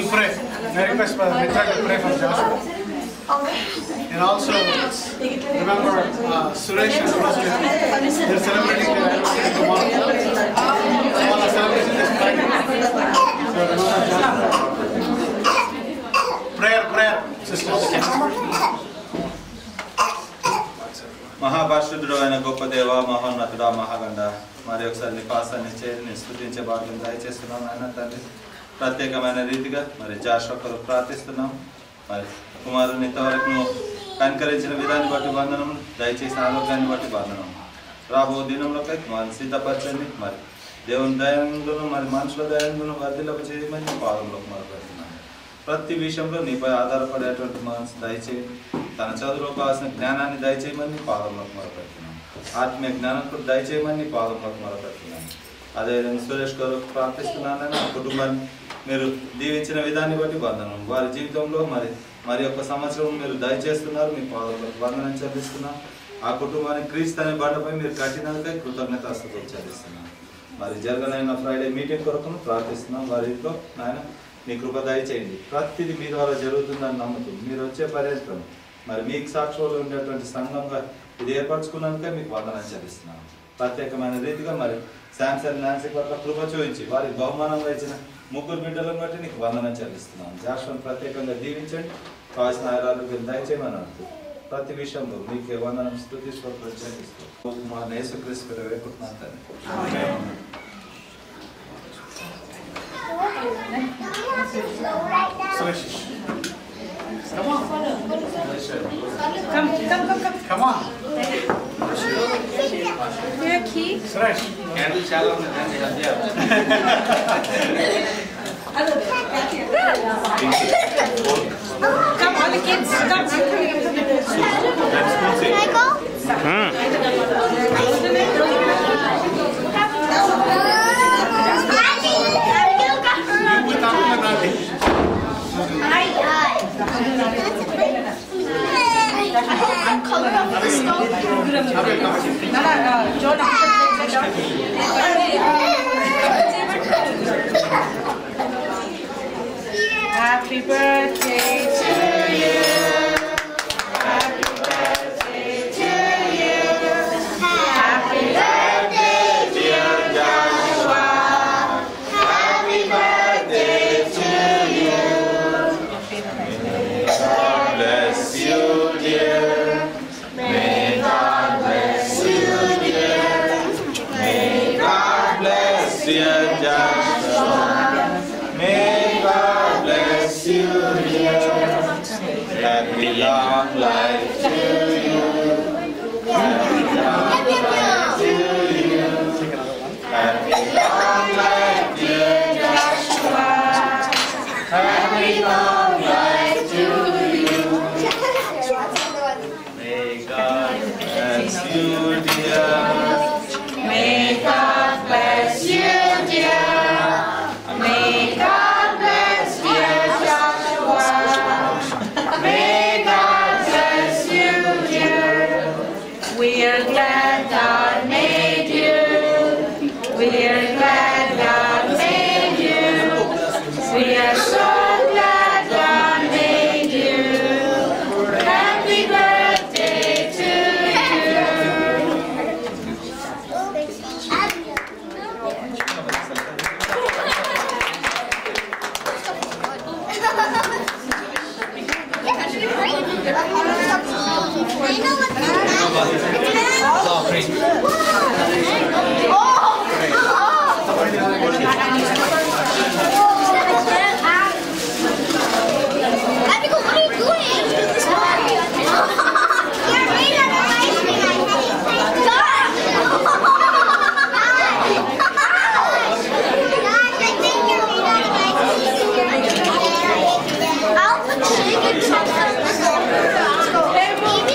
will pray. I request Mitra to pray for Joshua. And also remember Suresh and Rusty. They're celebrating their anniversary tomorrow. All are celebrating this Friday. So remember Joshua. Prayer, sisters. మహాపరిశుద్ధుడు అయిన గొప్ప దేవ మహోన్నతుడ మహాగండ మరి ఒకసారి నీ పాసాన్ని చేరి స్తుతించే భాగ్యం దయచేస్తున్నాం ఆయన తండ్రి ప్రత్యేకమైన రీతిగా మరి జాషువా కొరకు ప్రార్థిస్తున్నాం మరి కుమారుని ఇంతవరకు నువ్వు కనికరించిన విధాన్ని బట్టి వందనం దయచేసిన ఆరోగ్యాన్ని బట్టి వందనం రాబో దినంలోకి మనం సిద్ధపరచండి మరి దేవుని దయంగును మరి మనుషుల దయంగును వర్ధిల్లకు చేయమని పాదంలోకి మొదలుపెడుతున్నాను ప్రతి విషయంలో నీపై ఆధారపడేటువంటి మనసు దయచేయండి తన చదువులో కావాల్సిన జ్ఞానాన్ని దయచేయమని పాదంలోకి మొదలుపెడుతున్నాను ఆత్మీయ జ్ఞానం కూడా దయచేయమని పాదంలోకి మొదలుపెడుతున్నాను అదేవిధంగా సురేష్ గారు ప్రార్థిస్తున్నానని ఆ కుటుంబాన్ని మీరు దీవించిన విధాన్ని బట్టి వందనం వారి జీవితంలో మరి ఒక సంవత్సరం మీరు దయచేస్తున్నారు మీ పాదంలోకి వందనం చెల్లిస్తున్నాను ఆ కుటుంబానికి క్రీస్తు అనే బాటపై మీరు కట్టినందుకే కృతజ్ఞతాస్తుతులు చెల్లిస్తున్నాను మరి జరగనైన ఫ్రైడే మీటింగ్ కొరకు ప్రార్థిస్తున్నాం వారి ఇంట్లో నాయన మీ కృప దయచేయండి ప్రతిదీ మీ ద్వారా జరుగుతుందని నమ్ముతూ మీరు వచ్చే పర్యటన మరి మీకు సాక్షులు ఉండేటువంటి సంఘంగా ఇది ఏర్పరచుకున్నందుకే మీకు వందనం చెల్లిస్తున్నాను ప్రత్యేకమైన రీతిగా మరి శాంసంగ్ నాన్సీ పట్ల కృప చూపించి వారికి బహుమానంగా ఇచ్చిన 3 బిడ్డలను బట్టి నీకు వందనం చెల్లిస్తున్నాను జాషువాను ప్రత్యేకంగా దీవించండి కావాల్సిన ఆరోగ్యం దయచేయమని అంటూ ప్రతి విషయంలో మీకే వందనం స్తుతి స్తోత్రం చెల్లిస్తూ మా యేసుక్రీస్తు పేరు వేడుకుంటున్నాను తండ్రి Come on. Your key? Suresh. Candle చాలా ఉంది Come on, the kids. Come. Can I go? Color of the stove. Happy birthday to you. Happy birthday to you. Happy birthday, dear Joshua. Happy birthday to you. God bless you dear may God bless you dear may God bless dear Joshua may God bless you dear happy long life to you happy long life to you happy long life dear Joshua happy long life to you may God bless you dear May God bless you, dear. May God bless dear Joshua. May God bless you, dear. We are glad God made you. We are glad God made you. We are so glad God made you. Happy birthday to you. Yeah,